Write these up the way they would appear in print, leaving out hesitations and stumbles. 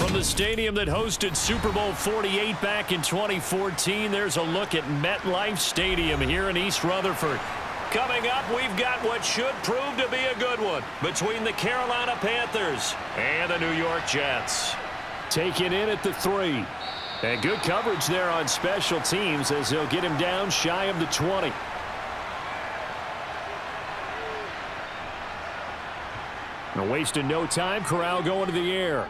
From the stadium that hosted Super Bowl 48 back in 2014, there's a look at MetLife Stadium here in East Rutherford. Coming up, we've got what should prove to be a good one between the Carolina Panthers and the New York Jets. Taken in at the 3. And good coverage there on special teams as they'll get him down shy of the 20. And wasting no time, Corral going to the air.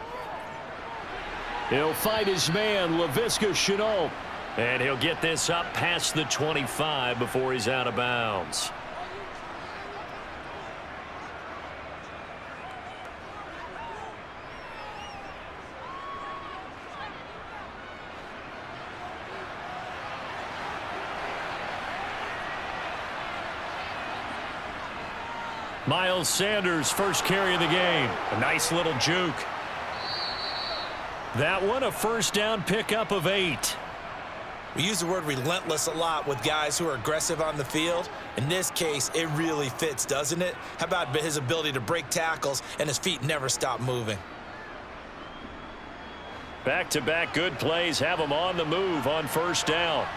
He'll fight his man, Laviska Shenault. And he'll get this up past the 25 before he's out of bounds. Miles Sanders, first carry of the game. A nice little juke. That one, a first down pickup of 8. We use the word relentless a lot with guys who are aggressive on the field. In this case, it really fits, doesn't it? How about his ability to break tackles and his feet never stop moving? Back-to-back good plays have him on the move on first down.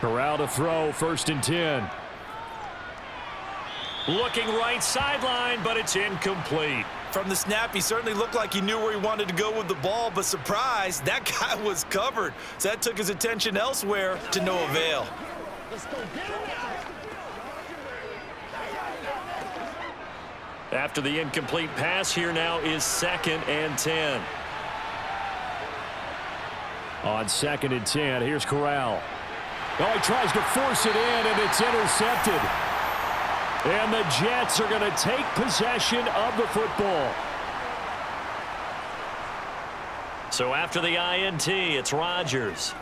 Corral to throw, 1st and 10. Looking right sideline, but it's incomplete. From the snap, he certainly looked like he knew where he wanted to go with the ball, but surprise, that guy was covered. So that took his attention elsewhere to no avail. After the incomplete pass, here now is 2nd and 10. On 2nd and 10, here's Corral. Oh, he tries to force it in, and it's intercepted. And the Jets are going to take possession of the football. So after the INT, it's Rodgers.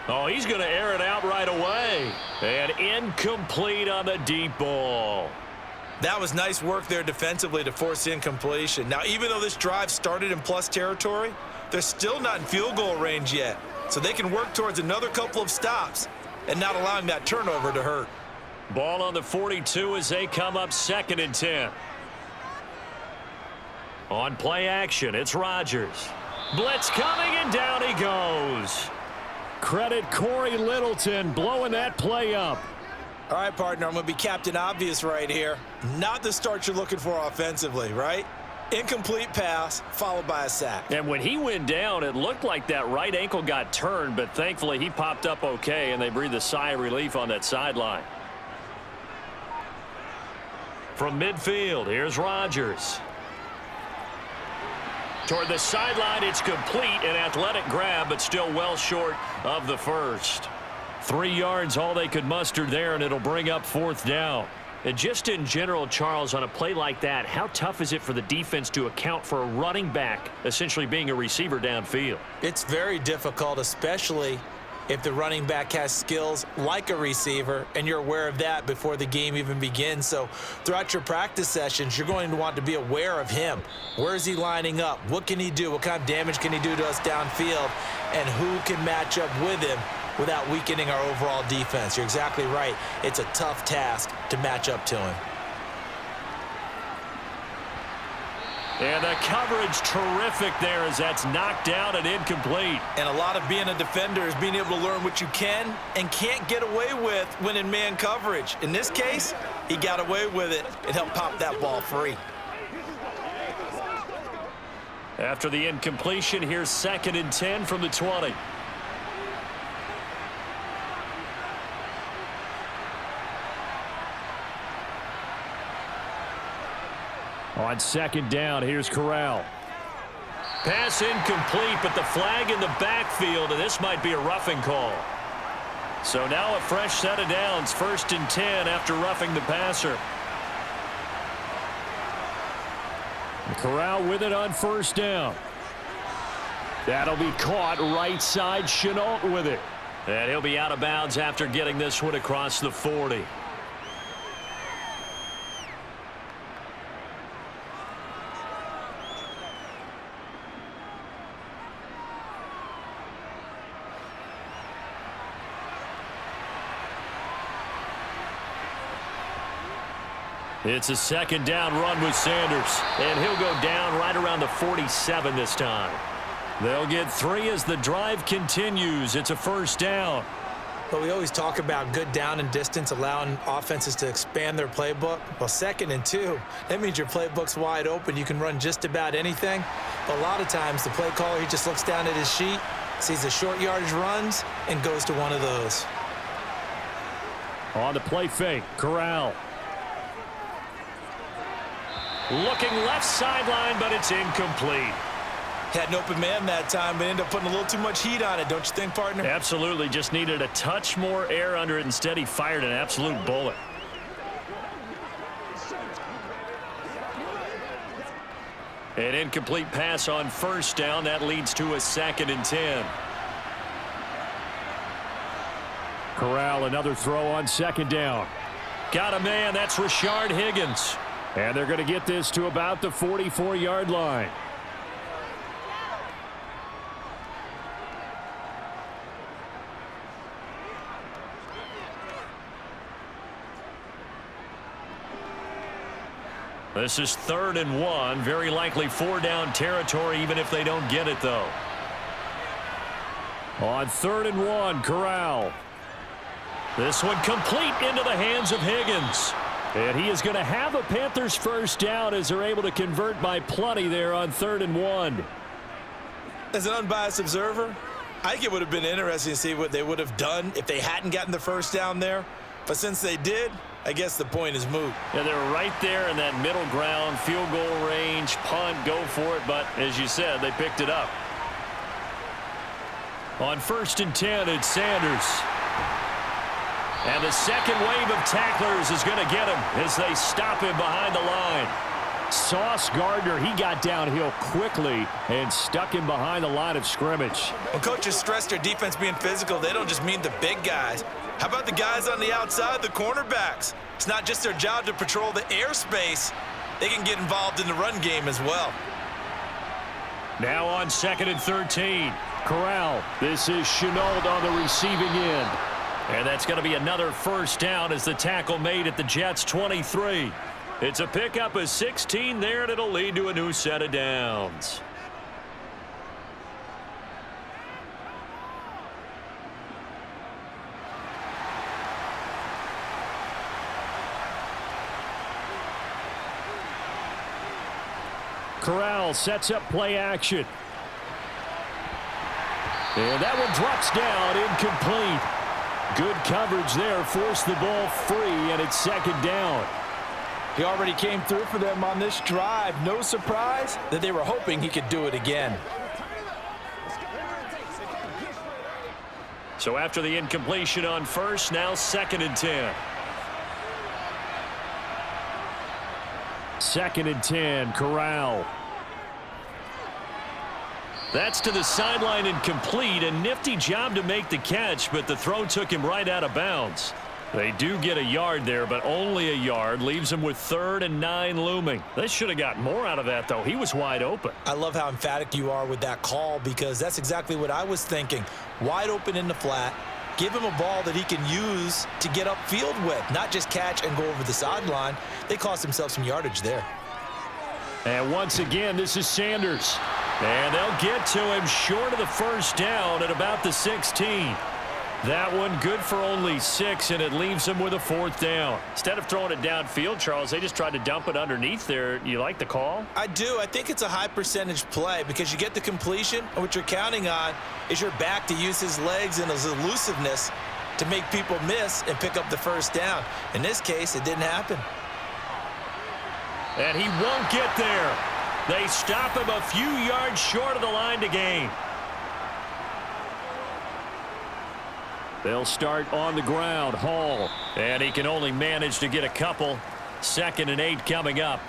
Oh, he's going to air it out right away. And incomplete on the deep ball. That was nice work there defensively to force incompletion. Now, even though this drive started in plus territory, they're still not in field goal range yet. So they can work towards another couple of stops and not allowing that turnover to hurt. Ball on the 42 as they come up 2nd and 10. On play action, it's Rodgers. Blitz coming, and down he goes. Credit Corey Littleton blowing that play up. All right, partner, I'm going to be Captain Obvious right here. Not the start you're looking for offensively, right? Incomplete pass followed by a sack. And when he went down, it looked like that right ankle got turned, but thankfully he popped up okay, and they breathed a sigh of relief on that sideline. From midfield, here's Rodgers. Toward the sideline, it's complete, an athletic grab, but still well short of the first. 3 yards, all they could muster there, and it'll bring up 4th down. And just in general, Charles, on a play like that, how tough is it for the defense to account for a running back essentially being a receiver downfield? It's very difficult, especially if the running back has skills like a receiver, and you're aware of that before the game even begins. So throughout your practice sessions, you're going to want to be aware of him. Where is he lining up? What can he do? What kind of damage can he do to us downfield? And who can match up with him without weakening our overall defense? You're exactly right. It's a tough task to match up to him. And the coverage terrific there as that's knocked down and incomplete. And a lot of being a defender is being able to learn what you can and can't get away with when in man coverage. In this case, he got away with it and helped pop that ball free. After the incompletion, here's 2nd and 10 from the 20. On 2nd down, here's Corral. Pass incomplete, but the flag in the backfield, and this might be a roughing call. So now a fresh set of downs, 1st and 10 after roughing the passer. Corral with it on 1st down. That'll be caught right side, Shenault with it. And he'll be out of bounds after getting this one across the 40. It's a second down run with Sanders, and he'll go down right around the 47 this time. They'll get 3 as the drive continues. It's a first down. But we always talk about good down and distance, allowing offenses to expand their playbook. Well, 2nd and 2, that means your playbook's wide open. You can run just about anything. But a lot of times, the play caller, he just looks down at his sheet, sees the short yardage runs, and goes to one of those. On the play fake, Corral. Looking left sideline, but it's incomplete. Had an open man that time, but ended up putting a little too much heat on it, don't you think, partner? Absolutely. Just needed a touch more air under it. Instead, he fired an absolute bullet. An incomplete pass on first down. That leads to a 2nd and 10. Corral, another throw on 2nd down. Got a man. That's Rashard Higgins. And they're going to get this to about the 44-yard line. This is 3rd and 1. Very likely 4-down territory, even if they don't get it, though. On 3rd and 1, Corral. This one complete into the hands of Higgins. And he is going to have a Panthers first down as they're able to convert by plenty there on 3rd and 1. As an unbiased observer, I think it would have been interesting to see what they would have done if they hadn't gotten the first down there. But since they did, I guess the point is moot. Yeah, they were right there in that middle ground, field goal range, punt, go for it. But as you said, they picked it up. On 1st and 10, it's Sanders. And the second wave of tacklers is going to get him as they stop him behind the line. Sauce Gardner, he got downhill quickly and stuck him behind the line of scrimmage. When coaches stress their defense being physical, they don't just mean the big guys. How about the guys on the outside, the cornerbacks? It's not just their job to patrol the airspace. They can get involved in the run game as well. Now on 2nd and 13. Corral. This is Chenault on the receiving end. And that's going to be another first down as the tackle made at the Jets' 23. It's a pickup of 16 there, and it'll lead to a new set of downs. Corral sets up play action. And that one drops down, incomplete. Good coverage there, forced the ball free, and it's 2nd down. He already came through for them on this drive. No surprise that they were hoping he could do it again. So after the incompletion on first, now 2nd and 10. 2nd and 10, Corral. That's to the sideline and complete. A nifty job to make the catch, but the throw took him right out of bounds. They do get a yard there, but only a yard. Leaves him with 3rd and 9 looming. They should have got more out of that, though. He was wide open. I love how emphatic you are with that call because that's exactly what I was thinking. Wide open in the flat. Give him a ball that he can use to get upfield with, not just catch and go over the sideline. They cost themselves some yardage there. And once again, this is Sanders. And they'll get to him short of the first down at about the 16. That one good for only 6, and it leaves them with a 4th down. Instead of throwing it downfield, Charles, they just tried to dump it underneath there. You like the call? I do. I think it's a high percentage play because you get the completion, and what you're counting on is your back to use his legs and his elusiveness to make people miss and pick up the first down. In this case, it didn't happen. And he won't get there. They stop him a few yards short of the line to gain. They'll start on the ground. Hall. And he can only manage to get a couple. 2nd and 8 coming up.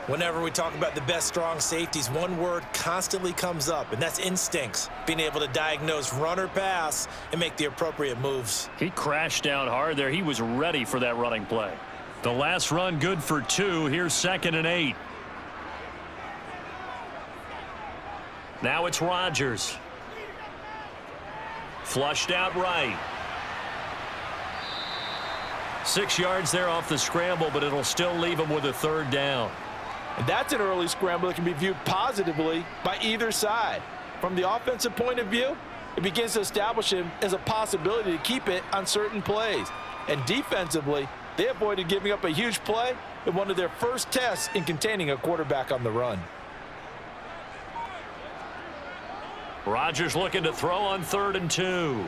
Whenever we talk about the best strong safeties, one word constantly comes up, and that's instincts. Being able to diagnose run or pass and make the appropriate moves. He crashed down hard there. He was ready for that running play. The last run good for 2. Here's 2nd and 8. Now it's Rodgers. Flushed out right. 6 yards there off the scramble, but it'll still leave him with a third down. And that's an early scramble that can be viewed positively by either side. From the offensive point of view, it begins to establish him as a possibility to keep it on certain plays. And defensively, they avoided giving up a huge play in one of their first tests in containing a quarterback on the run. Rodgers looking to throw on 3rd and 2.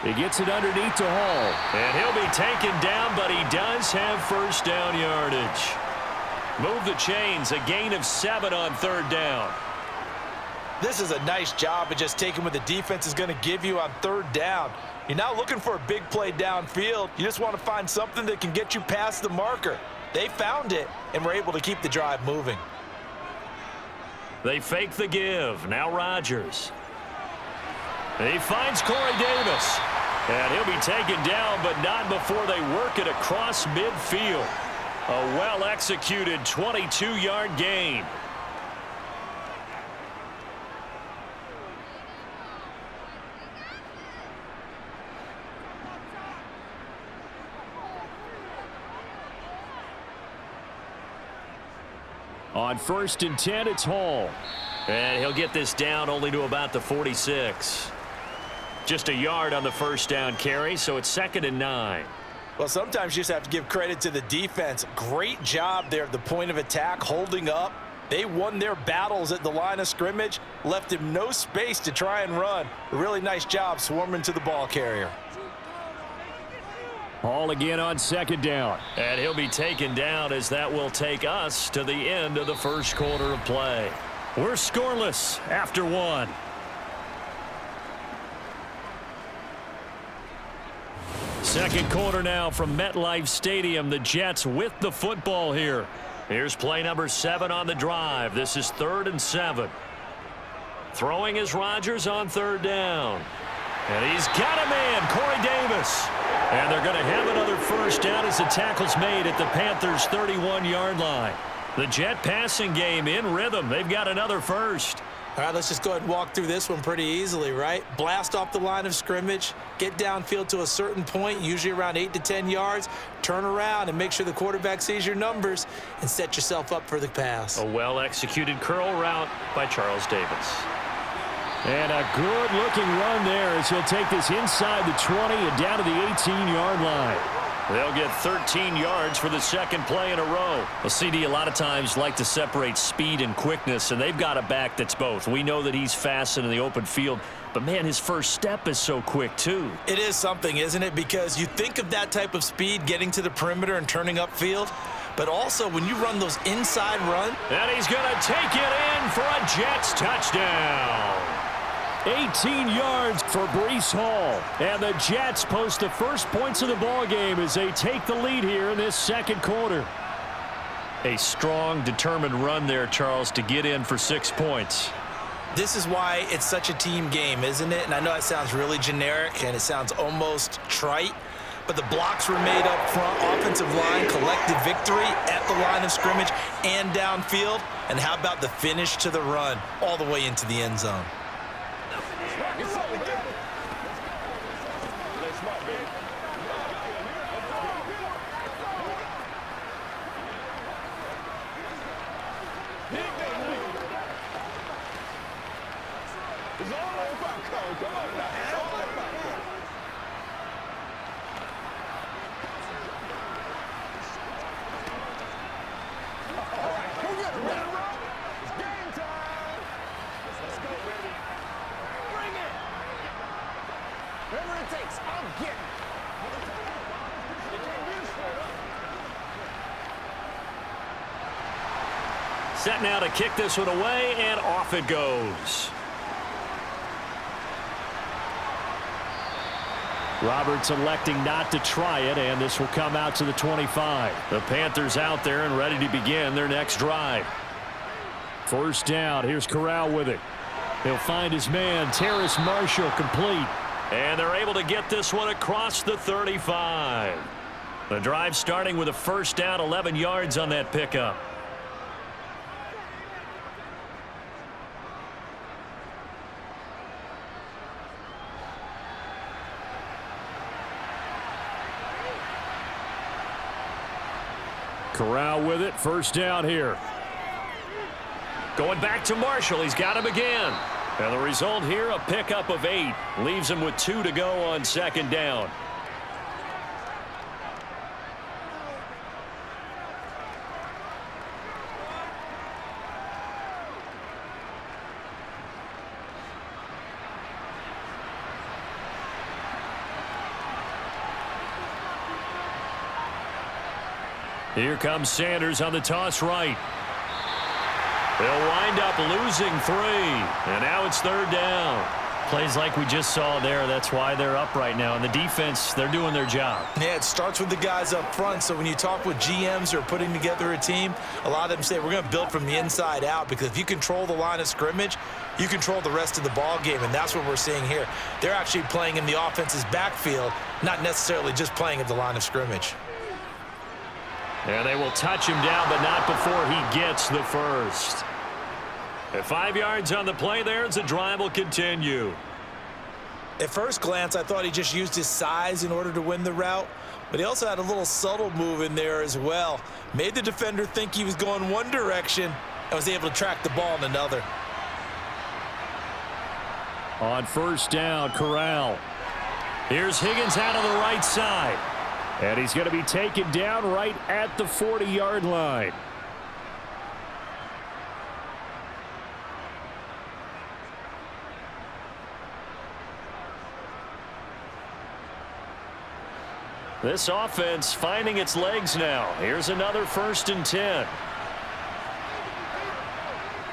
He gets it underneath to Hall. And he'll be taken down, but he does have first down yardage. Move the chains, a gain of 7 on 3rd down. This is a nice job of just taking what the defense is going to give you on 3rd down. You're not looking for a big play downfield. You just want to find something that can get you past the marker. They found it and were able to keep the drive moving. They fake the give. Now Rodgers. He finds Corey Davis. And he'll be taken down, but not before they work it across midfield. A well-executed 22-yard gain. On 1st and 10, it's Hall. And he'll get this down only to about the 46. Just a yard on the first down carry, so it's 2nd and 9. Well, sometimes you just have to give credit to the defense. Great job there at the point of attack, holding up. They won their battles at the line of scrimmage, left him no space to try and run. A really nice job swarming to the ball carrier. Hall again on 2nd down. And he'll be taken down as that will take us to the end of the first quarter of play. We're scoreless after 1. Second quarter now from MetLife Stadium. The Jets with the football here. Here's play number 7 on the drive. This is 3rd and 7. Throwing is Rodgers on 3rd down. And he's got a man, Corey Davis. And they're going to have another first down as the tackle's made at the Panthers' 31-yard line. The Jet passing game in rhythm. They've got another first. All right, let's just go ahead and walk through this one pretty easily, right? Blast off the line of scrimmage, get downfield to a certain point, usually around 8 to 10 yards, turn around and make sure the quarterback sees your numbers and set yourself up for the pass. A well-executed curl route by Charles Davis. And a good-looking run there as he'll take this inside the 20 and down to the 18-yard line. They'll get 13 yards for the second play in a row. Well, CD, a lot of times like to separate speed and quickness, and they've got a back that's both. We know that he's fast in the open field, but, man, his first step is so quick, too. It is something, isn't it? Because you think of that type of speed getting to the perimeter and turning upfield, but also when you run those inside runs. And he's going to take it in for a Jets touchdown. 18 yards for Breece Hall. And the Jets post the first points of the ball game as they take the lead here in this second quarter. A strong, determined run there, Charles, to get in for 6 points. This is why it's such a team game, isn't it? And I know it sounds really generic and it sounds almost trite, but the blocks were made up front, offensive line, collective victory at the line of scrimmage and downfield. And how about the finish to the run all the way into the end zone? Set now to kick this one away, and off it goes. Roberts electing not to try it, and this will come out to the 25. The Panthers out there and ready to begin their next drive. First down. Here's Corral with it. He'll find his man, Terrace Marshall, complete. And they're able to get this one across the 35. The drive starting with a first down, 11 yards on that pickup. Corral with it. First down here. Going back to Marshall. He's got him again. And the result here, a pickup of 8. Leaves him with 2 to go on second down. Here comes Sanders on the toss right. They'll wind up losing 3. And now it's third down. Plays like we just saw there. That's why they're up right now. And the defense, they're doing their job. Yeah, it starts with the guys up front. So when you talk with GMs who are putting together a team, a lot of them say we're going to build from the inside out, because if you control the line of scrimmage, you control the rest of the ball game, and that's what we're seeing here. They're actually playing in the offense's backfield, not necessarily just playing at the line of scrimmage. And they will touch him down, but not before he gets the first. At 5 yards on the play there, as the drive will continue. At first glance, I thought he just used his size in order to win the route, but he also had a little subtle move in there as well. Made the defender think he was going one direction and was able to track the ball in another. On first down, Corral. Here's Higgins out on the right side. And he's going to be taken down right at the 40-yard line. This offense finding its legs now. Here's another 1st and 10.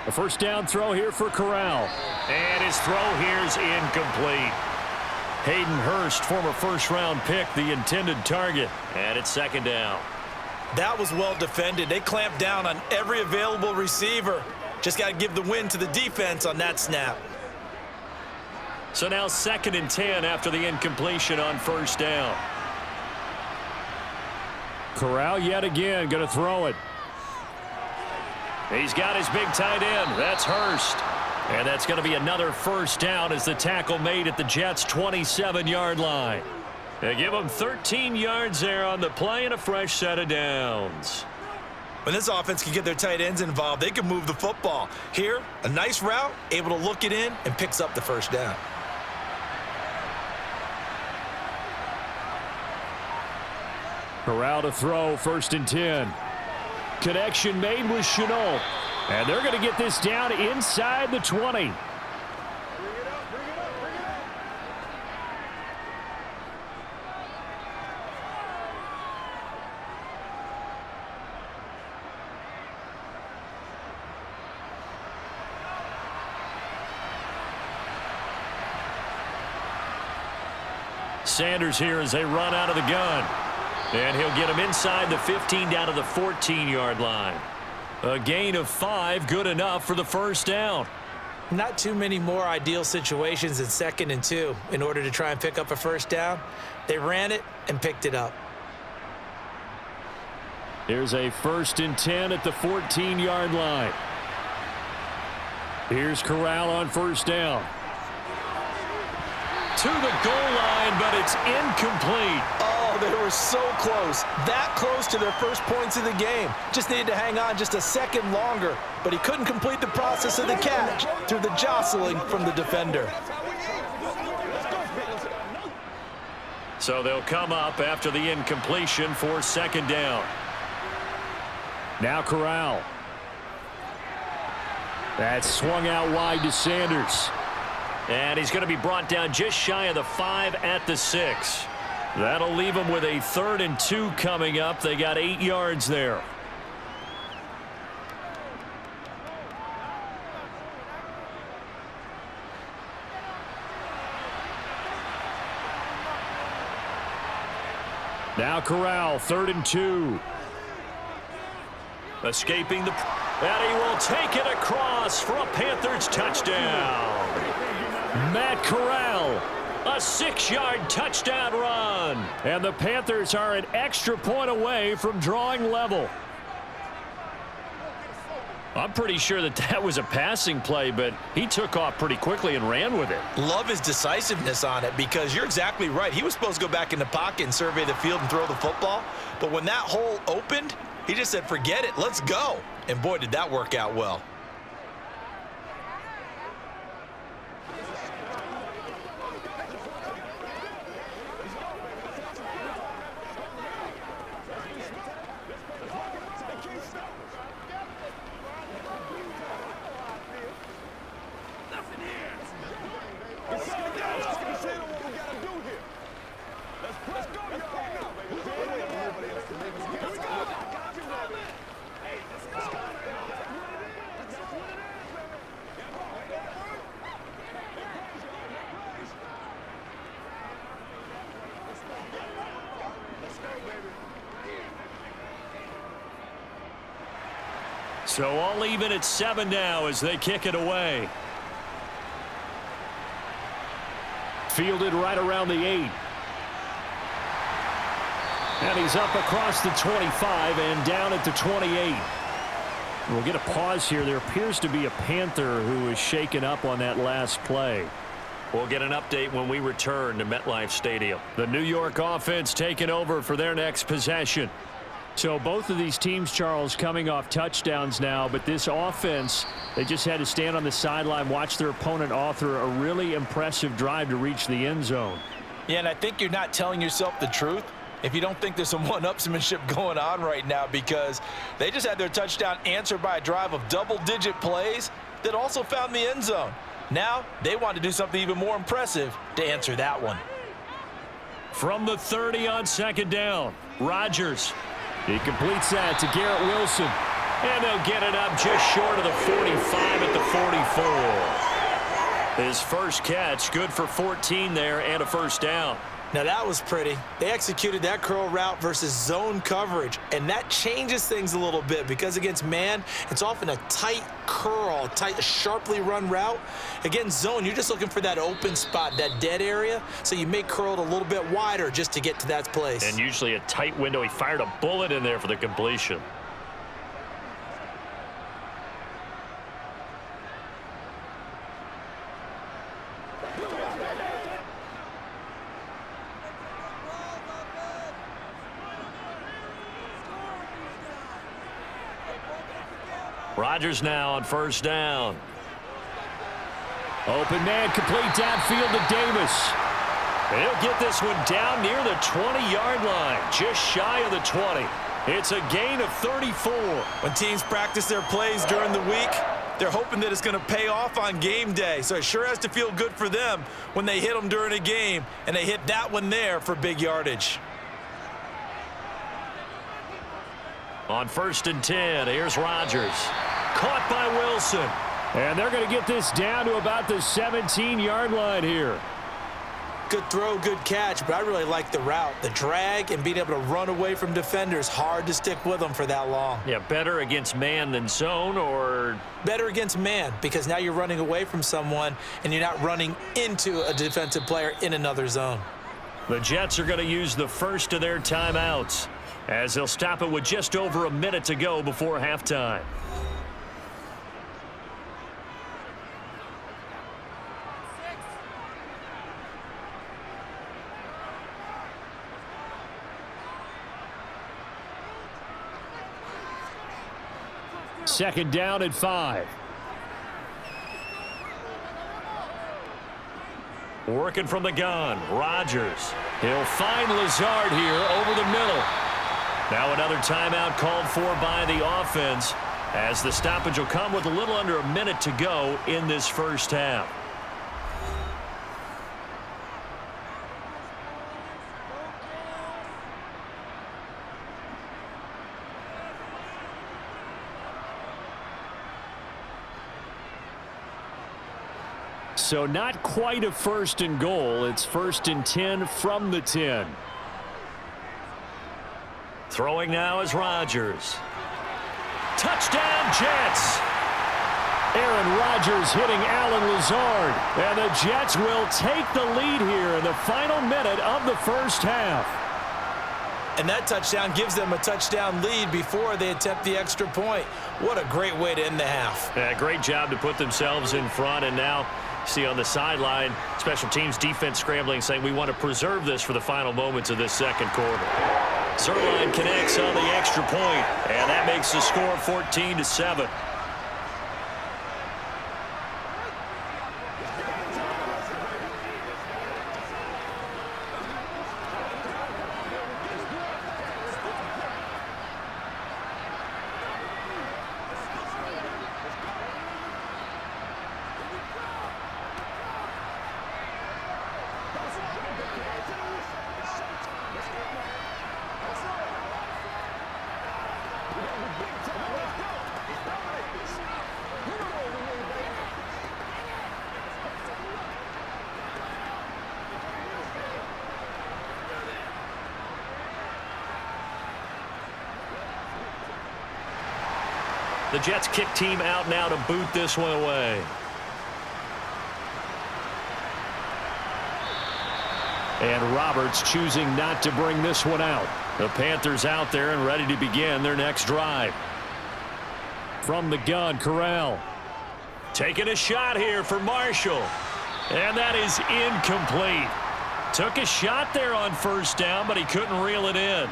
A first down throw here for Corral. And his throw here's incomplete. Hayden Hurst, former first-round pick, the intended target. And it's second down. That was well defended. They clamped down on every available receiver. Just got to give the win to the defense on that snap. So now 2nd and 10 after the incompletion on first down. Corral yet again going to throw it. He's got his big tight end. That's Hurst. And that's going to be another first down as the tackle made at the Jets' 27-yard line. They give them 13 yards there on the play and a fresh set of downs. When this offense can get their tight ends involved, they can move the football. Here, a nice route, able to look it in, and picks up the first down. Corral to throw, 1st and 10. Connection made with Chenault. And they're going to get this down inside the 20. Sanders here as they run out of the gun. And he'll get him inside the 15 down to the 14-yard line. A gain of 5, good enough for the first down. Not too many more ideal situations than 2nd and 2 in order to try and pick up a first down. They ran it and picked it up. Here's a 1st and 10 at the 14-yard line. Here's Corral on first down. To the goal line, but it's incomplete. Oh, they were so close. That close to their first points of the game. Just needed to hang on just a second longer, but he couldn't complete the process of the catch through the jostling from the defender. So they'll come up after the incompletion for second down. Now Corral. That's swung out wide to Sanders. And he's going to be brought down just shy of the 5 at the 6. That'll leave them with a 3rd and 2 coming up. They got 8 yards there. Now Corral, 3rd and 2. Escaping the... And he will take it across for a Panthers touchdown. Matt Corral, a 6-yard touchdown run. And the Panthers are an extra point away from drawing level. I'm pretty sure that was a passing play, but he took off pretty quickly and ran with it. Love his decisiveness on it, because you're exactly right. He was supposed to go back in the pocket and survey the field and throw the football. But when that hole opened, He just said, forget it, let's go. And boy, did that work out well. So all even at 7 now as they kick it away. Fielded right around the 8. And he's up across the 25 and down at the 28. We'll get a pause here. There appears to be a Panther who is shaken up on that last play. We'll get an update when we return to MetLife Stadium. The New York offense taking over for their next possession. So both of these teams, Charles, coming off touchdowns now, but this offense, they just had to stand on the sideline, watch their opponent author a really impressive drive to reach the end zone. Yeah, and I think you're not telling yourself the truth if you don't think there's some one-upsmanship going on right now, because they just had their touchdown answered by a drive of double-digit plays that also found the end zone. Now they want to do something even more impressive to answer that one. From the 30 on second down, Rodgers. He completes that to Garrett Wilson. And they'll get it up just short of the 45 at the 44. His first catch, good for 14 there and a first down. Now that was pretty. They executed that curl route versus zone coverage, and that changes things a little bit because against man, it's often a tight curl, tight, sharply run route. Against zone, you're just looking for that open spot, that dead area, so you may curl it a little bit wider just to get to that place. And usually a tight window. He fired a bullet in there for the completion. Rodgers now on first down. Open man, complete downfield to Davis. And he'll get this one down near the 20-yard line, just shy of the 20. It's a gain of 34. When teams practice their plays during the week, they're hoping that it's going to pay off on game day. So it sure has to feel good for them when they hit them during a game, and they hit that one there for big yardage. On first and 10, here's Rodgers. Caught by Wilson. And they're going to get this down to about the 17-yard line here. Good throw, good catch, but I really like the route. The drag and being able to run away from defenders, hard to stick with them for that long. Yeah, better against man than zone, or? Better against man, because now you're running away from someone and you're not running into a defensive player in another zone. The Jets are going to use the first of their timeouts, as they'll stop it with just over a minute to go before halftime. Second down at 5. Working from the gun, Rodgers. He'll find Lazard here over the middle. Now another timeout called for by the offense, as the stoppage will come with a little under a minute to go in this first half. So not quite a first and goal. It's first and 10 from the 10. Throwing now is Rodgers. Touchdown, Jets! Aaron Rodgers hitting Alan Lazard. And the Jets will take the lead here in the final minute of the first half. And that touchdown gives them a touchdown lead before they attempt the extra point. What a great way to end the half. Yeah, great job to put themselves in front, and now see on the sideline, special teams defense scrambling, saying we want to preserve this for the final moments of this second quarter. Zerline connects on the extra point, and that makes the score 14-7. The Jets kick team out now to boot this one away. And Roberts choosing not to bring this one out. The Panthers out there and ready to begin their next drive. From the gun, Corral. Taking a shot here for Marshall. And that is incomplete. Took a shot there on first down, but he couldn't reel it in.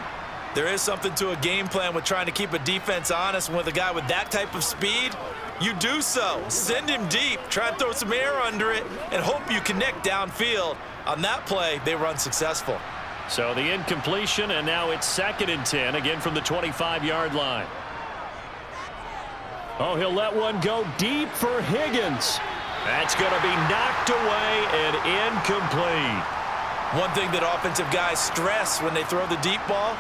There is something to a game plan with trying to keep a defense honest. With a guy with that type of speed, you do so. Send him deep, try and throw some air under it, and hope you connect downfield. On that play, they were unsuccessful. So the incompletion, and now it's 2nd and 10, again from the 25-yard line. Oh, he'll let one go deep for Higgins. That's going to be knocked away and incomplete. One thing that offensive guys stress when they throw the deep ball,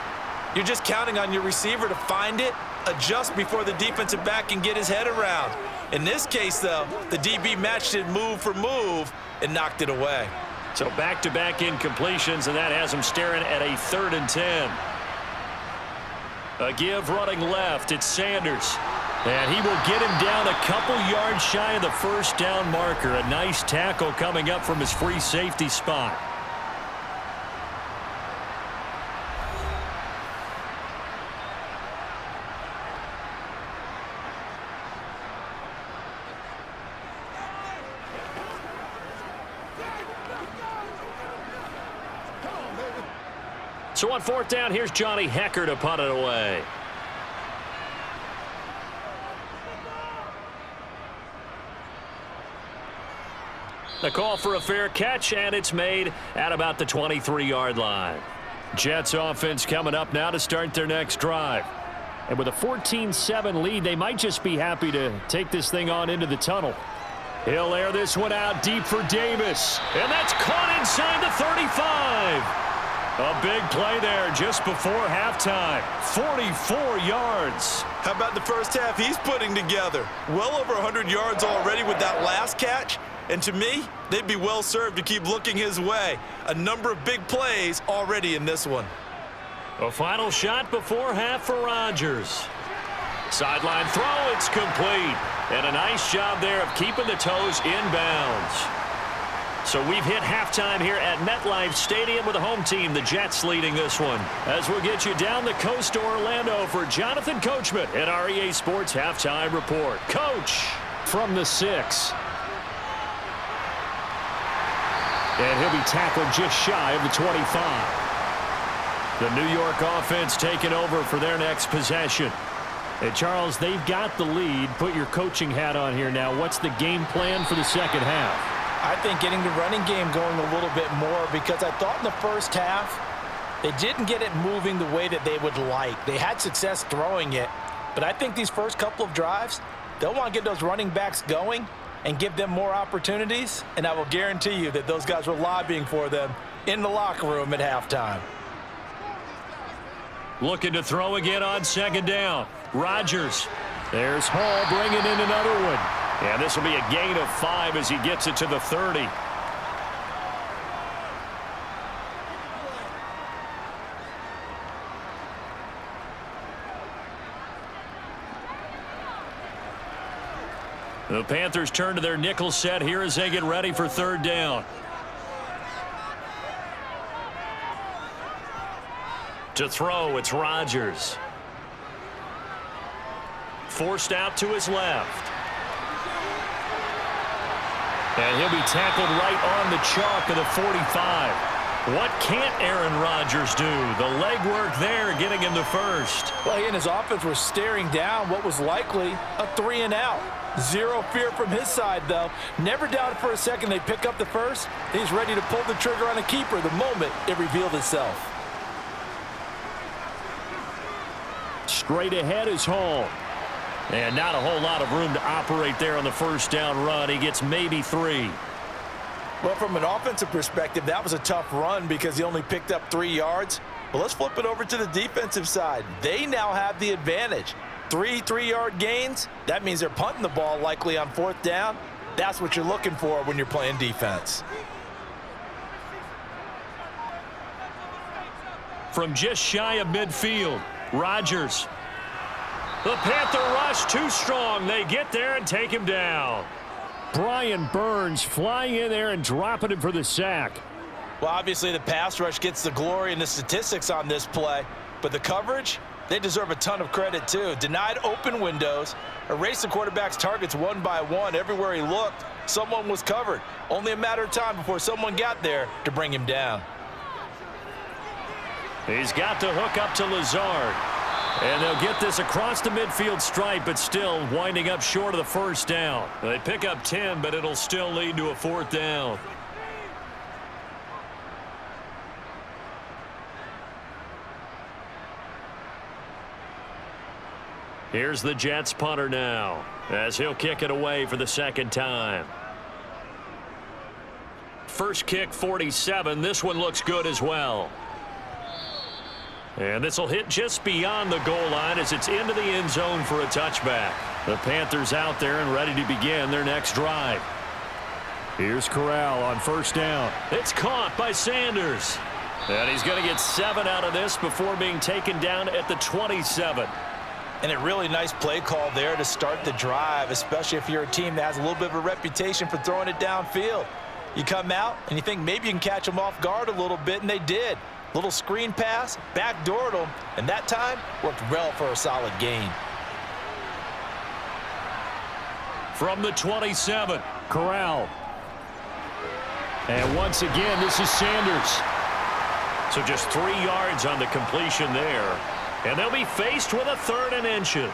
you're just counting on your receiver to find it, adjust before the defensive back can get his head around. In this case, though, the DB matched it move for move and knocked it away. So back-to-back incompletions, and that has him staring at a 3rd and 10. A give running left. It's Sanders. And he will get him down a couple yards shy of the first down marker. A nice tackle coming up from his free safety spot. So on 4th down, here's Johnny Hecker to punt it away. The call for a fair catch, and it's made at about the 23-yard line. Jets offense coming up now to start their next drive. And with a 14-7 lead, they might just be happy to take this thing on into the tunnel. He'll air this one out deep for Davis. And that's caught inside the 35. A big play there just before halftime. 44 yards. How about the first half he's putting together? Well over 100 yards already with that last catch. And to me, they'd be well served to keep looking his way. A number of big plays already in this one. A final shot before half for Rodgers. Sideline throw, it's complete. And a nice job there of keeping the toes inbounds. So we've hit halftime here at MetLife Stadium with the home team, the Jets, leading this one. As we'll get you down the coast to Orlando for Jonathan Coachman at our EA Sports Halftime Report. Coach from the 6. And he'll be tackled just shy of the 25. The New York offense taking over for their next possession. And Charles, they've got the lead. Put your coaching hat on here now. What's the game plan for the second half? I think getting the running game going a little bit more, because I thought in the first half they didn't get it moving the way that they would like. They had success throwing it, but I think these first couple of drives, they'll want to get those running backs going and give them more opportunities, and I will guarantee you that those guys were lobbying for them in the locker room at halftime. Looking to throw again on 2nd down. Rodgers. There's Hall bringing in another one. And this will be a gain of 5 as he gets it to the 30. The Panthers turn to their nickel set here as they get ready for 3rd down. To throw, it's Rodgers. Forced out to his left. And he'll be tackled right on the chalk of the 45. What can't Aaron Rodgers do? The legwork there getting him the first. Well, he and his offense were staring down what was likely a 3-and-out. Zero fear from his side, though. Never doubted for a second they pick up the first. He's ready to pull the trigger on a keeper the moment it revealed itself. Straight ahead is Hall. And not a whole lot of room to operate there on the first down run. He gets maybe 3. Well, from an offensive perspective, that was a tough run because he only picked up 3 yards. But let's flip it over to the defensive side. They now have the advantage. 3 3-yard gains, that means they're punting the ball likely on 4th down. That's what you're looking for when you're playing defense. From just shy of midfield, Rodgers. The Panther rush too strong. They get there and take him down. Brian Burns flying in there and dropping him for the sack. Well, obviously the pass rush gets the glory and the statistics on this play, but the coverage, they deserve a ton of credit too. Denied open windows, erased the quarterback's targets one by one. Everywhere he looked, someone was covered. Only a matter of time before someone got there to bring him down. He's got the hook up to Lazard. And they'll get this across the midfield stripe, but still winding up short of the first down. They pick up 10, but it'll still lead to a 4th down. Here's the Jets punter now, as he'll kick it away for the second time. First kick, 47. This one looks good as well. And this will hit just beyond the goal line as it's into the end zone for a touchback. The Panthers out there and ready to begin their next drive. Here's Corral on first down. It's caught by Sanders. And he's going to get 7 out of this before being taken down at the 27. And a really nice play call there to start the drive, especially if you're a team that has a little bit of a reputation for throwing it downfield. You come out and you think maybe you can catch them off guard a little bit, and they did. Little screen pass, backdoored them, and that time worked well for a solid gain. From the 27, Corral. And once again, this is Sanders. So just 3 yards on the completion there. And they'll be faced with a 3rd and inches.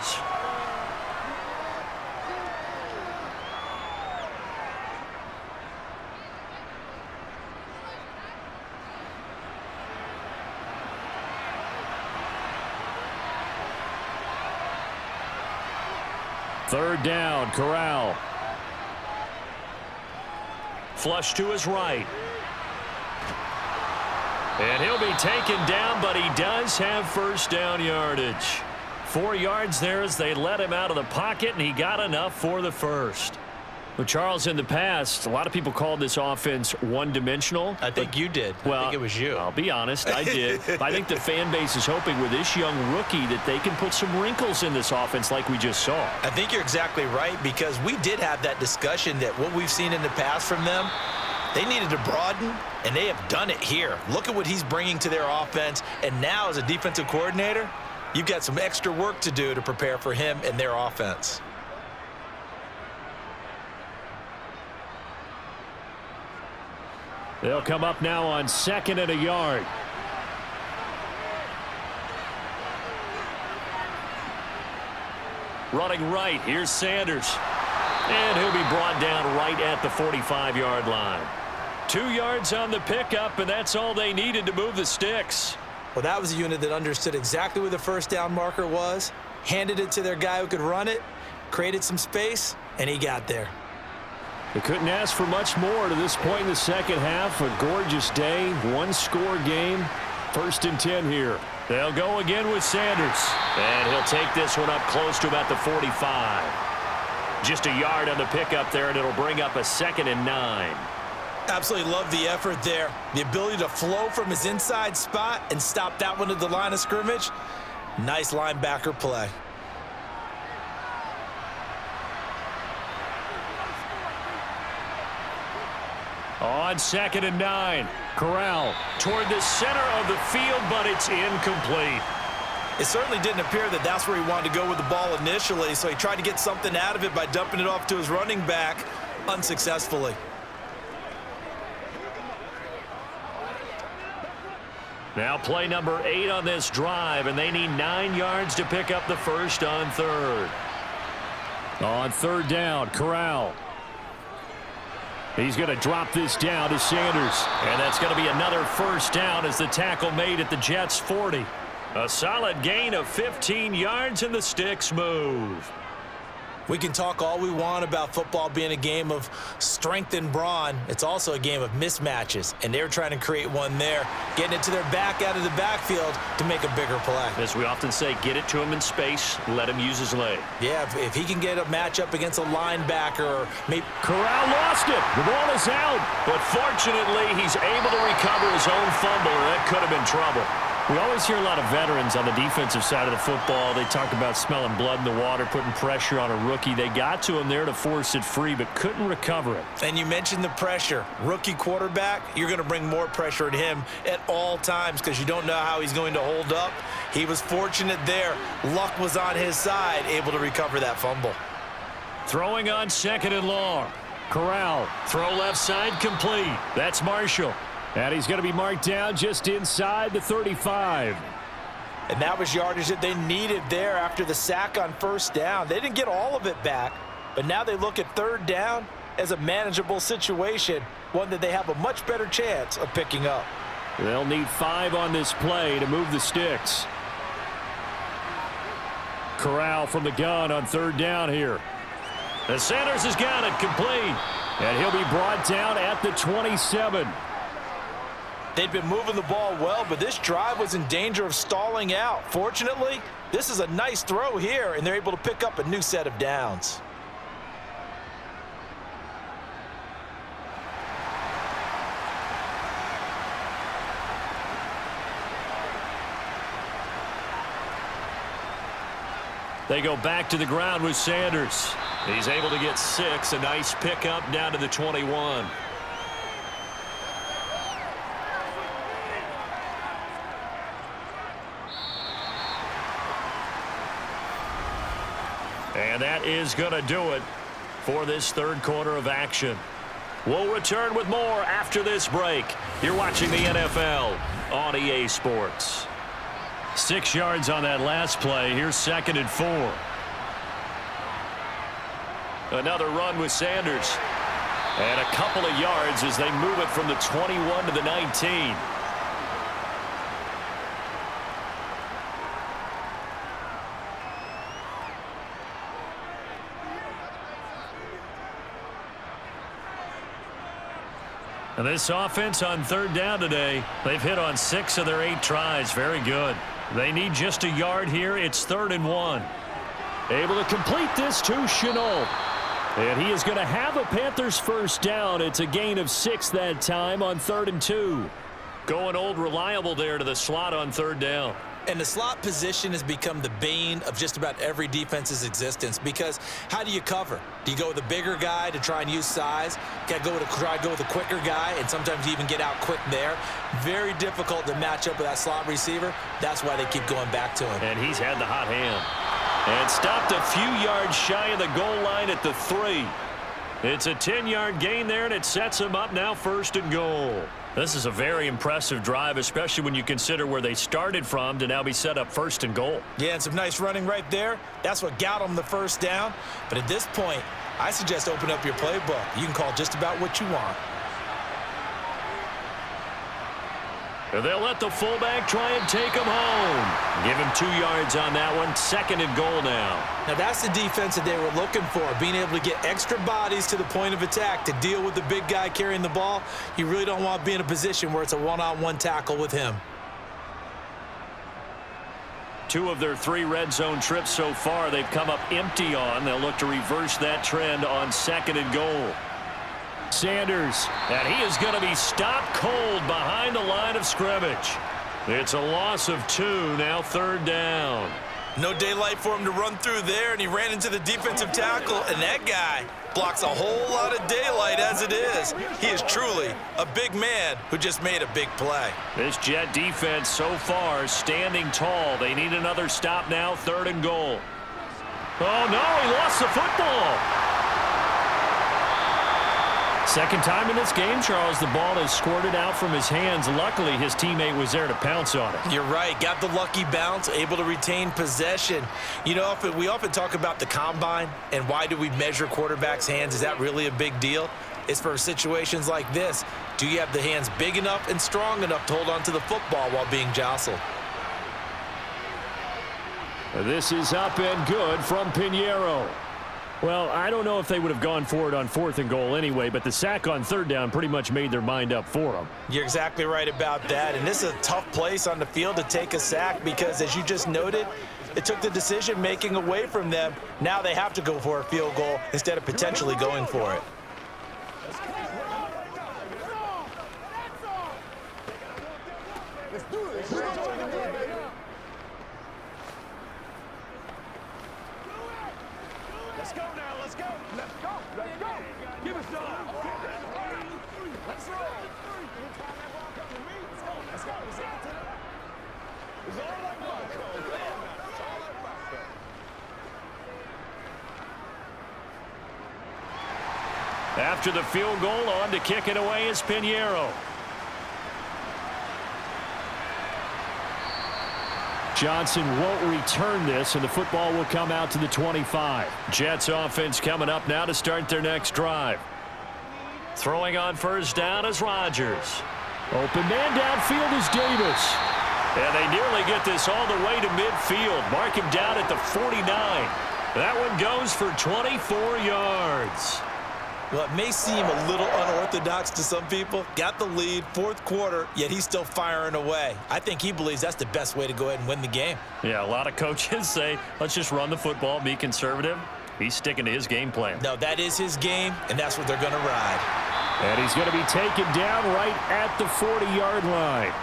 Third down, Corral. Flush to his right. And he'll be taken down, but he does have first down yardage. 4 yards there as they let him out of the pocket, and he got enough for the first. Well, Charles, in the past, a lot of people called this offense one-dimensional. I think you did. Well, I think it was you. I'll be honest, I did. I think the fan base is hoping with this young rookie that they can put some wrinkles in this offense like we just saw. I think you're exactly right, because we did have that discussion that what we've seen in the past from them, they needed to broaden, and they have done it here. Look at what he's bringing to their offense, and now as a defensive coordinator, you've got some extra work to do to prepare for him and their offense. They'll come up now on 2nd and a yard. Running right, here's Sanders. And he'll be brought down right at the 45-yard line. 2 yards on the pickup, and that's all they needed to move the sticks. Well, that was a unit that understood exactly where the first down marker was, handed it to their guy who could run it, created some space, and he got there. They couldn't ask for much more to this point in the second half. A gorgeous day, one-score game. 1st and 10 here. They'll go again with Sanders. And he'll take this one up close to about the 45. Just a yard on the pickup there, and it'll bring up a 2nd and 9. Absolutely love the effort there. The ability to flow from his inside spot and stop that one at the line of scrimmage. Nice linebacker play. On 2nd and 9, Corral toward the center of the field, but it's incomplete. It certainly didn't appear that that's where he wanted to go with the ball initially, so he tried to get something out of it by dumping it off to his running back unsuccessfully. Now play number 8 on this drive, and they need 9 yards to pick up the first on third. On third down, Corral. He's going to drop this down to Sanders. And that's going to be another first down as the tackle made at the Jets' 40. A solid gain of 15 yards, and the sticks move. We can talk all we want about football being a game of strength and brawn. It's also a game of mismatches, and they're trying to create one there, getting it to their back out of the backfield to make a bigger play. As we often say, get it to him in space, let him use his leg. Yeah, if he can get a matchup against a linebacker or maybe... Corral lost it. The ball is out. But fortunately, he's able to recover his own fumble, or that could have been trouble. We always hear a lot of veterans on the defensive side of the football. They talk about smelling blood in the water, putting pressure on a rookie. They got to him there to force it free, but couldn't recover it. And you mentioned the pressure. Rookie quarterback, you're going to bring more pressure at him at all times because you don't know how he's going to hold up. He was fortunate there. Luck was on his side, able to recover that fumble. Throwing on second and long. Corral. Throw left side complete. That's Marshall. And he's going to be marked down just inside the 35. And that was yardage that they needed there after the sack on first down. They didn't get all of it back, but now they look at third down as a manageable situation, one that they have a much better chance of picking up. They'll need 5 on this play to move the sticks. Corral from the gun on third down here. And Sanders has got it complete. And he'll be brought down at the 27. They'd been moving the ball well, but this drive was in danger of stalling out. Fortunately, this is a nice throw here, and they're able to pick up a new set of downs. They go back to the ground with Sanders. He's able to get 6. A nice pickup down to the 21. And that is going to do it for this third quarter of action. We'll return with more after this break. You're watching the NFL on EA Sports. 6 yards on that last play. Here's second and 4. Another run with Sanders. And a couple of yards as they move it from the 21 to the 19. And this offense on third down today, they've hit on 6 of their 8 tries. Very good. They need just a yard here. It's 3rd and 1. Able to complete this to Chenault. And he is going to have a Panthers first down. It's a gain of 6 that time on 3rd and 2. Going old reliable there to the slot on third down. And the slot position has become the bane of just about every defense's existence because how do you cover? Do you go with a bigger guy to try and use size? Got to try to go with a quicker guy, and sometimes you even get out quick there. Very difficult to match up with that slot receiver. That's why they keep going back to him. And he's had the hot hand. And stopped a few yards shy of the goal line at the 3. It's a 10-yard gain there, and it sets him up now 1st and goal. This is a very impressive drive, especially when you consider where they started from to now be set up 1st and goal. Yeah, and some nice running right there. That's what got them the first down. But at this point, I suggest open up your playbook. You can call just about what you want. They'll let the fullback try and take him home. Give him 2 yards on that one. 2nd and goal now. Now that's the defense that they were looking for, being able to get extra bodies to the point of attack to deal with the big guy carrying the ball. You really don't want to be in a position where it's a one-on-one tackle with him. 2 of their 3 red zone trips so far they've come up empty on. They'll look to reverse that trend on 2nd and goal. Sanders, and he is going to be stopped cold behind the line of scrimmage. It's a loss of 2, now 3rd down. No daylight for him to run through there, and he ran into the defensive tackle, and that guy blocks a whole lot of daylight as it is. He is truly a big man who just made a big play. This Jet defense so far standing tall. They need another stop now, 3rd and goal. Oh, no, he lost the football. Second time in this game, Charles, the ball has squirted out from his hands. Luckily, his teammate was there to pounce on it. You're right. Got the lucky bounce, able to retain possession. You know, we often talk about the combine and why do we measure quarterbacks' hands. Is that really a big deal? It's for situations like this. Do you have the hands big enough and strong enough to hold on to the football while being jostled? This is up and good from Pinheiro. Well, I don't know if they would have gone for it on 4th and goal anyway, but the sack on 3rd down pretty much made their mind up for them. You're exactly right about that, and this is a tough place on the field to take a sack because, as you just noted, it took the decision-making away from them. Now they have to go for a field goal instead of potentially going for it. Let's go now, let's go. Let's go, let's go. Give us some. Let's roll. Anytime that ball comes to me, let's go, let's go. It's all like Marco. Come on now, it's all like Marco. After the field goal, on to kick it away is Pinheiro. Johnson won't return this, and the football will come out to the 25. Jets offense coming up now to start their next drive. Throwing on first down is Rodgers. Open man downfield is Davis. And they nearly get this all the way to midfield. Mark him down at the 49. That one goes for 24 yards. Well, it may seem a little unorthodox to some people. Got the lead, 4th quarter, yet he's still firing away. I think he believes that's the best way to go ahead and win the game. Yeah, a lot of coaches say, let's just run the football, be conservative. He's sticking to his game plan. No, that is his game, and that's what they're going to ride. And he's going to be taken down right at the 40-yard line.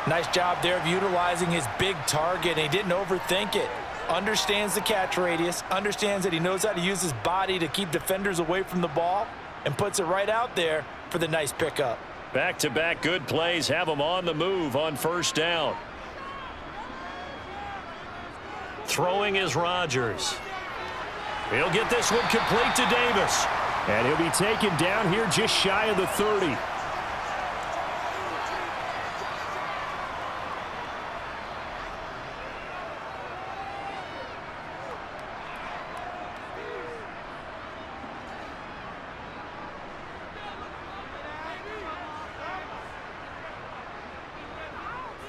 Nice job there of utilizing his big target, and he didn't overthink it. Understands the catch radius, understands that he knows how to use his body to keep defenders away from the ball, and puts it right out there for the nice pickup. Back-to-back good plays have him on the move on first down. Throwing is Rodgers. He'll get this one complete to Davis. And he'll be taken down here just shy of the 30.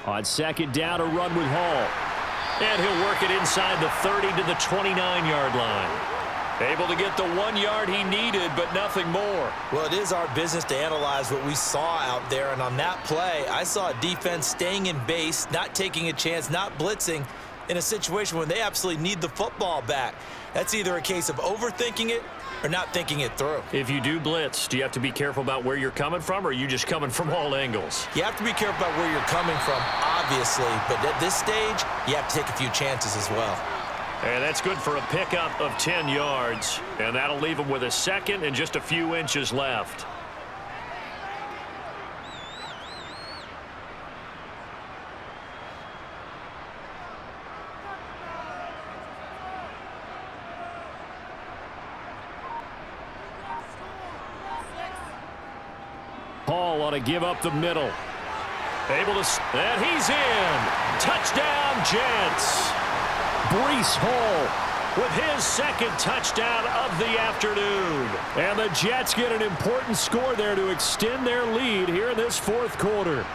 On second down, a run with Hall. And he'll work it inside the 30 to the 29-yard line. Able to get the 1 yard he needed, but nothing more. Well, it is our business to analyze what we saw out there, and on that play, I saw a defense staying in base, not taking a chance, not blitzing, in a situation when they absolutely need the football back. That's either a case of overthinking it or not thinking it through. If you do blitz, do you have to be careful about where you're coming from, or are you just coming from all angles? You have to be careful about where you're coming from, obviously, but at this stage, you have to take a few chances as well. And that's good for a pickup of 10 yards, and that'll leave him with a second and just a few inches left. Hall ought to give up the middle. Able to, and he's in. Touchdown, Jets. Breece Hall with his second touchdown of the afternoon. And the Jets get an important score there to extend their lead here in this 4th quarter.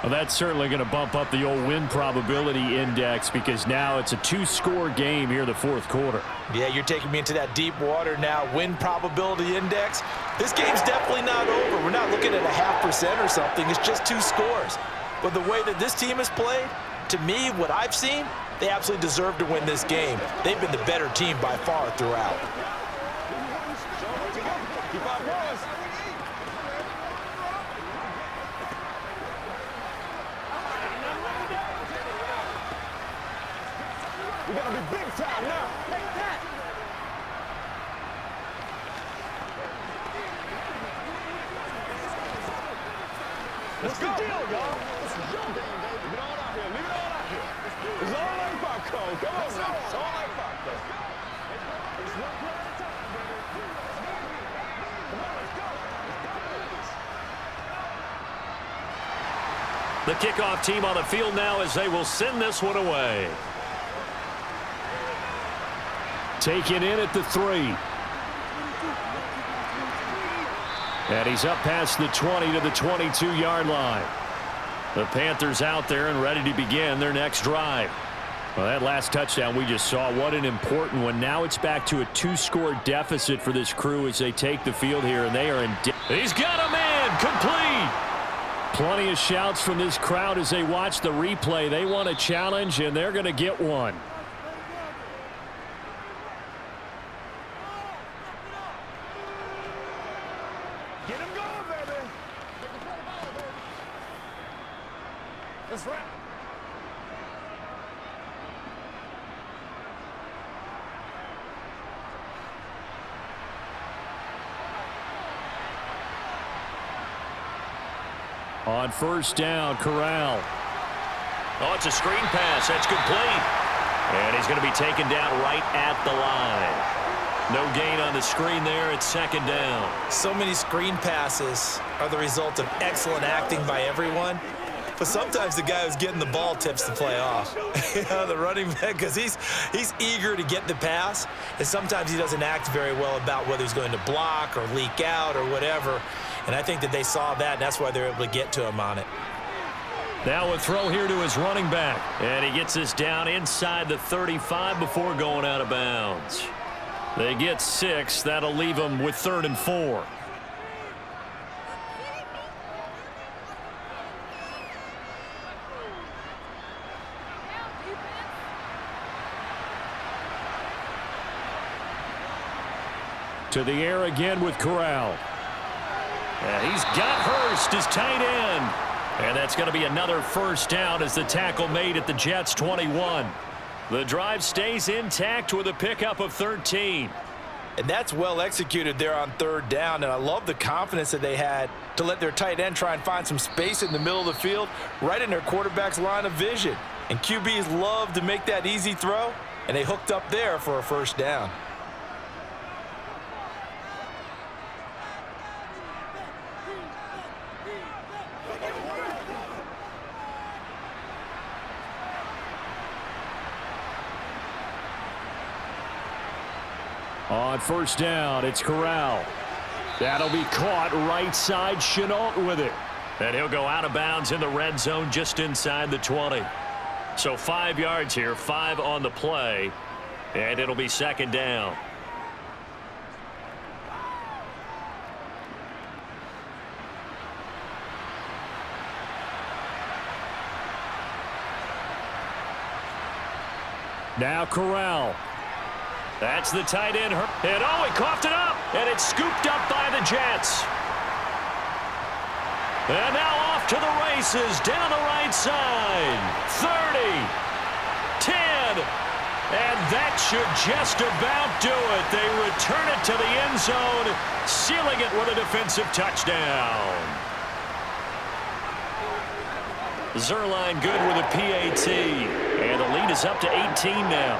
Well, that's certainly going to bump up the old win probability index because now it's a 2-score game here in the 4th quarter. Yeah, you're taking me into that deep water now. Win probability index. This game's definitely not over. We're not looking at a 0.5% or something. It's just 2 scores. But the way that this team has played, to me, what I've seen, they absolutely deserve to win this game. They've been the better team by far throughout. We're going to be big time now. Take that. What's the deal, y'all? This is your game, baby. Leave it all out here. Leave it all out here. It's all like Marco. Come on now. It's all like Marco. It's one play at a time, baby. Come on, let's The kickoff team on the field now as they will send this one away. Taken in at the 3. And he's up past the 20 to the 22-yard line. The Panthers out there and ready to begin their next drive. Well, that last touchdown we just saw, what an important one. Now it's back to a 2-score deficit for this crew as they take the field here, and they are in. He's got a man, complete. Plenty of shouts from this crowd as they watch the replay. They want a challenge, and they're going to get one. Get him going, baby. That's right. On first down, Corral. Oh, it's a screen pass. That's complete. And he's going to be taken down right at the line. No gain on the screen there. It's second down. So many screen passes are the result of excellent acting by everyone. But sometimes the guy who's getting the ball tips the play off. You know, the running back, because he's eager to get the pass, and sometimes he doesn't act very well about whether he's going to block or leak out or whatever. And I think that they saw that, and that's why they're able to get to him on it. Now a throw here to his running back. And he gets this down inside the 35 before going out of bounds. They get 6. That'll leave them with 3rd and 4. To the air again with Corral. And he's got Hurst, his tight end. And that's going to be another first down as the tackle made at the Jets' 21. The drive stays intact with a pickup of 13. And that's well executed there on 3rd down, and I love the confidence that they had to let their tight end try and find some space in the middle of the field, right in their quarterback's line of vision. And QBs love to make that easy throw, and they hooked up there for a first down. On first down, it's Corral. That'll be caught right side. Chenault with it. And he'll go out of bounds in the red zone just inside the 20. So 5 yards here, 5 on the play. And it'll be second down. Now Corral. That's the tight end. And oh, he coughed it up. And it's scooped up by the Jets. And now off to the races down the right side. 30. 10. And that should just about do it. They return it to the end zone, sealing it with a defensive touchdown. Zerline good with a PAT. And the lead is up to 18 now.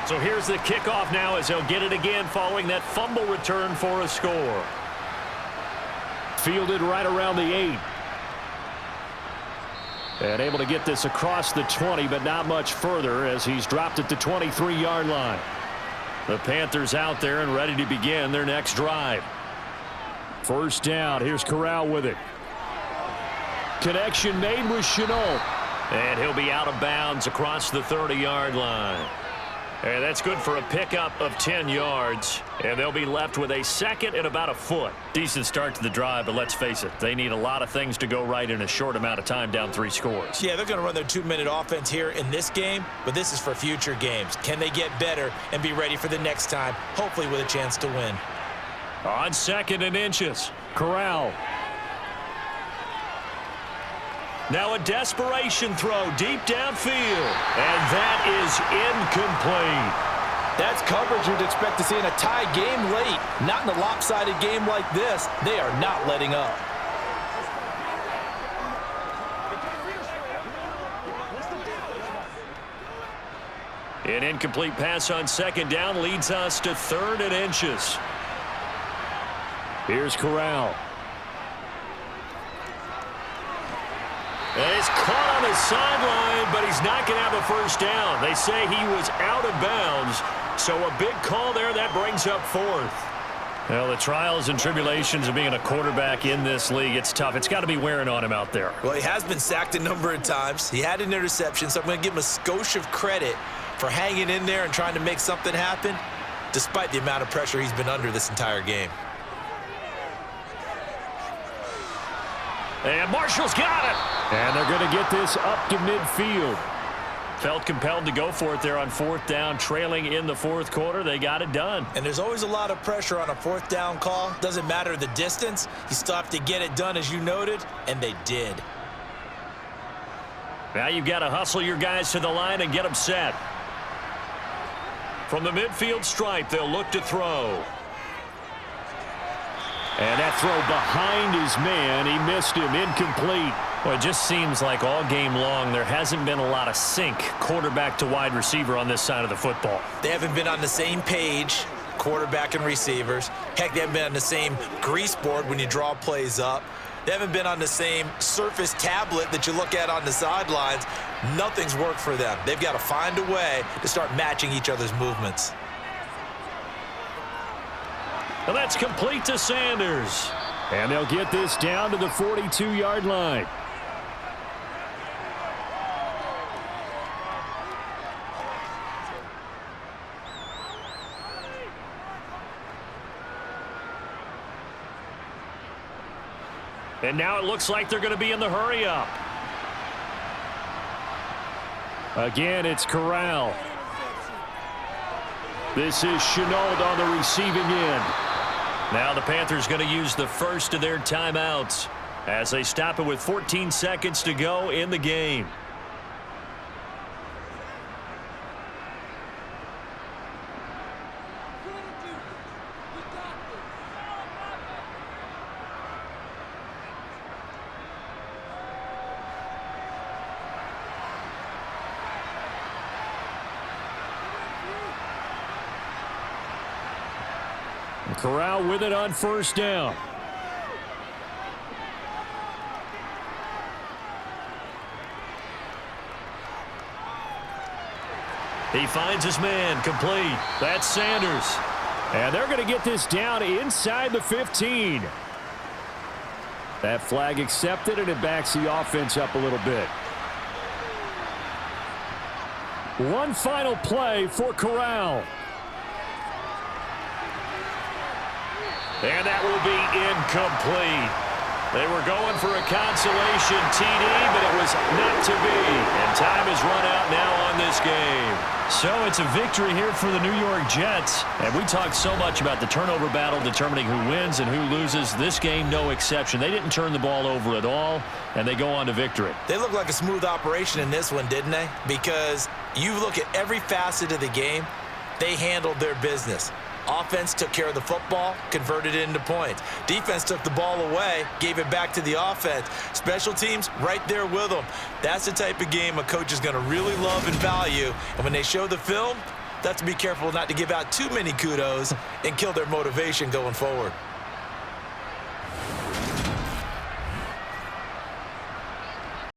So here's the kickoff now as they'll get it again following that fumble return for a score. Fielded right around the 8. And able to get this across the 20, but not much further as he's dropped at the 23-yard line. The Panthers out there and ready to begin their next drive. First down. Here's Corral with it. Connection made with Chenault. And he'll be out of bounds across the 30-yard line. And that's good for a pickup of 10 yards. And they'll be left with a second and about a foot. Decent start to the drive, but let's face it, they need a lot of things to go right in a short amount of time down 3 scores. Yeah, they're going to run their 2-minute offense here in this game, but this is for future games. Can they get better and be ready for the next time, hopefully with a chance to win? On 2nd and inches. Corral. Now a desperation throw deep downfield. And that is incomplete. That's coverage you'd expect to see in a tie game late. Not in a lopsided game like this. They are not letting up. An incomplete pass on 2nd down leads us to 3rd and inches. Here's Corral. And he's caught on the sideline, but he's not going to have a first down. They say he was out of bounds, so a big call there. That brings up 4th. Well, the trials and tribulations of being a quarterback in this league, it's tough. It's got to be wearing on him out there. Well, he has been sacked a number of times. He had an interception, so I'm going to give him a skosh of credit for hanging in there and trying to make something happen, despite the amount of pressure he's been under this entire game. And Marshall's got it. And they're going to get this up to midfield. Felt compelled to go for it there on 4th down, trailing in the 4th quarter. They got it done. And there's always a lot of pressure on a 4th down call. Doesn't matter the distance. You still have to get it done, as you noted, and they did. Now you've got to hustle your guys to the line and get them set. From the midfield stripe, they'll look to throw. And that throw behind his man, he missed him, incomplete. Well, it just seems like all game long there hasn't been a lot of sync quarterback to wide receiver on this side of the football. They haven't been on the same page, quarterback and receivers. Heck, they haven't been on the same grease board when you draw plays up. They haven't been on the same Surface tablet that you look at on the sidelines. Nothing's worked for them. They've got to find a way to start matching each other's movements. And that's complete to Sanders. And they'll get this down to the 42-yard line. And now it looks like they're going to be in the hurry-up. Again, it's Corral. This is Chenault on the receiving end. Now the Panthers going to use the first of their timeouts as they stop it with 14 seconds to go in the game. Corral with it on 1st down. He finds his man, complete. That's Sanders. And they're going to get this down inside the 15. That flag accepted, and it backs the offense up a little bit. One final play for Corral. And that will be incomplete. They were going for a consolation TD, but it was not to be. And time is run out now on this game. So it's a victory here for the New York Jets. And we talked so much about the turnover battle determining who wins and who loses. This game, no exception. They didn't turn the ball over at all, and they go on to victory. They look like a smooth operation in this one, didn't they? Because you look at every facet of the game, they handled their business. Offense took care of the football, converted it into points. Defense took the ball away, gave it back to the offense. Special teams, right there with them. That's the type of game a coach is going to really love and value. And when they show the film, they have to be careful not to give out too many kudos and kill their motivation going forward.